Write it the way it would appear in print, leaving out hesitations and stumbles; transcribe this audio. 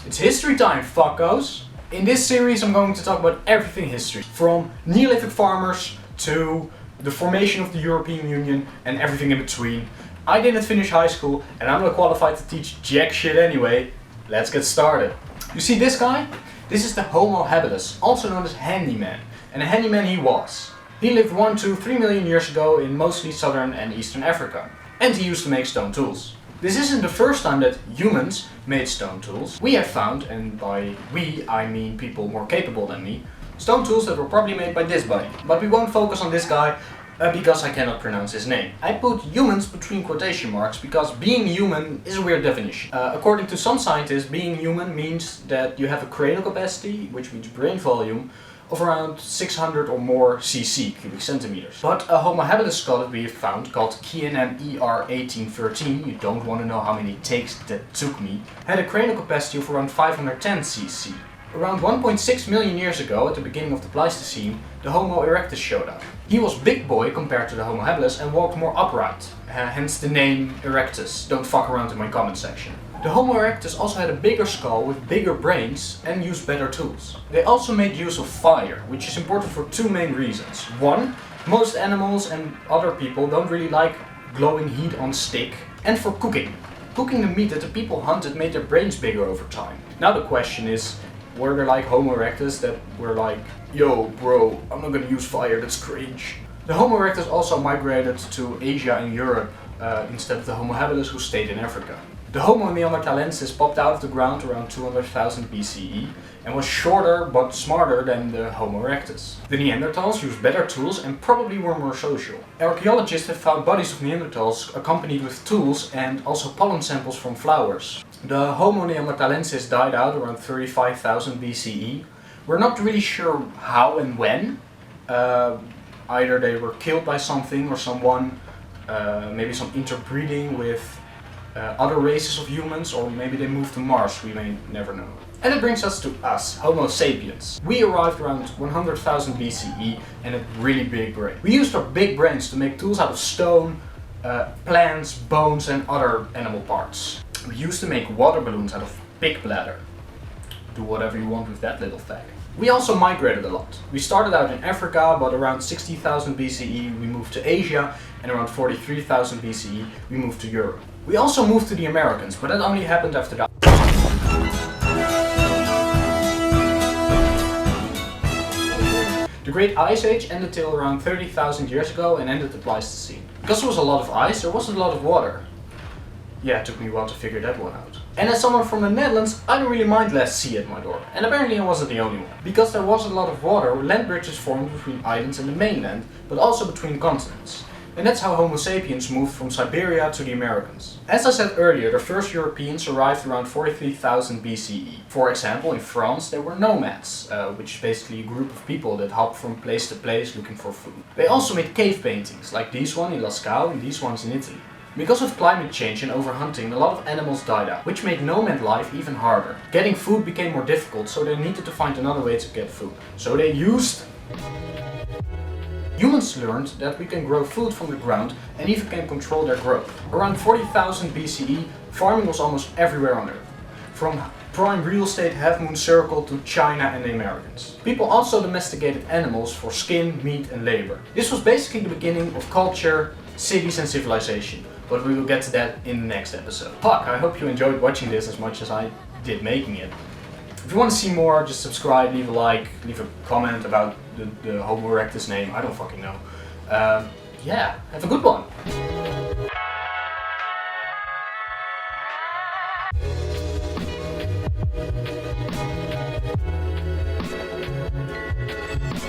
It's history time, fuckos! In this series I'm going to talk about everything history, from Neolithic farmers to the formation of the European Union and everything in between. I didn't finish high school and I'm not qualified to teach jack shit anyway. Let's get started. You see this guy? This is the Homo habilis, also known as handyman. And a handyman he was. He lived 1 to 3 million years ago in mostly southern and eastern Africa. And he used to make stone tools. This isn't the first time that humans made stone tools. We have found, and by we I mean people more capable than me, stone tools that were probably made by this buddy. But we won't focus on this guy because I cannot pronounce his name. I put humans between quotation marks because being human is a weird definition. According to some scientists, being human means that you have a cranial capacity, which means brain volume, of around 600 or more cc, cubic centimeters. But a Homo habilis skull that we have found, called KNM-ER1813, you don't want to know how many takes that took me, had a cranial capacity of around 510 cc. Around 1.6 million years ago, at the beginning of the Pleistocene, the Homo erectus showed up. He was big boy compared to the Homo habilis and walked more upright, hence the name erectus. Don't fuck around in my comment section. The Homo erectus also had a bigger skull with bigger brains and used better tools. They also made use of fire, which is important for two main reasons. One, most animals and other people don't really like glowing heat on stick, and for cooking. Cooking the meat that the people hunted made their brains bigger over time. Now the question is, were there like Homo erectus that were like, yo bro, I'm not gonna use fire, that's cringe. The Homo erectus also migrated to Asia and Europe instead of the Homo habilis who stayed in Africa. The Homo neanderthalensis popped out of the ground around 200,000 BCE and was shorter but smarter than the Homo erectus. The Neanderthals used better tools and probably were more social. Archaeologists have found bodies of Neanderthals accompanied with tools and also pollen samples from flowers. The Homo neanderthalensis died out around 35,000 BCE. We're not really sure how and when. Either they were killed by something or someone, maybe some interbreeding with other races of humans, or maybe they moved to Mars, we may never know. And it brings us to us, Homo sapiens. We arrived around 100,000 BCE and had really big brains. We used our big brains to make tools out of stone, plants, bones and other animal parts. We used to make water balloons out of pig bladder. Do whatever you want with that little fag. We also migrated a lot. We started out in Africa, but around 60,000 BCE we moved to Asia, and around 43,000 BCE we moved to Europe. We also moved to the Americas, but that only happened after that. The Great Ice Age ended till around 30,000 years ago and ended the Pleistocene. Because there was a lot of ice, there wasn't a lot of water. Yeah, it took me a while to figure that one out. And as someone from the Netherlands, I don't really mind less sea at my door. And apparently I wasn't the only one. Because there was a lot of water, land bridges formed between islands and the mainland, but also between continents. And that's how Homo sapiens moved from Siberia to the Americas. As I said earlier, the first Europeans arrived around 43,000 BCE. For example, in France there were nomads, which is basically a group of people that hopped from place to place looking for food. They also made cave paintings, like this one in Lascaux and these ones in Italy. Because of climate change and overhunting, a lot of animals died out, which made nomad life even harder. Getting food became more difficult, so they needed to find another way to get food. So they used... Humans learned that we can grow food from the ground and even can control their growth. Around 40,000 BCE, farming was almost everywhere on Earth. From prime real estate half-moon circle to China and the Americans. People also domesticated animals for skin, meat and labor. This was basically the beginning of culture, cities and civilization. But we will get to that in the next episode. Fuck, I hope you enjoyed watching this as much as I did making it. If you want to see more, just subscribe, leave a like, leave a comment about the Homo erectus name, I don't fucking know. Yeah, have a good one!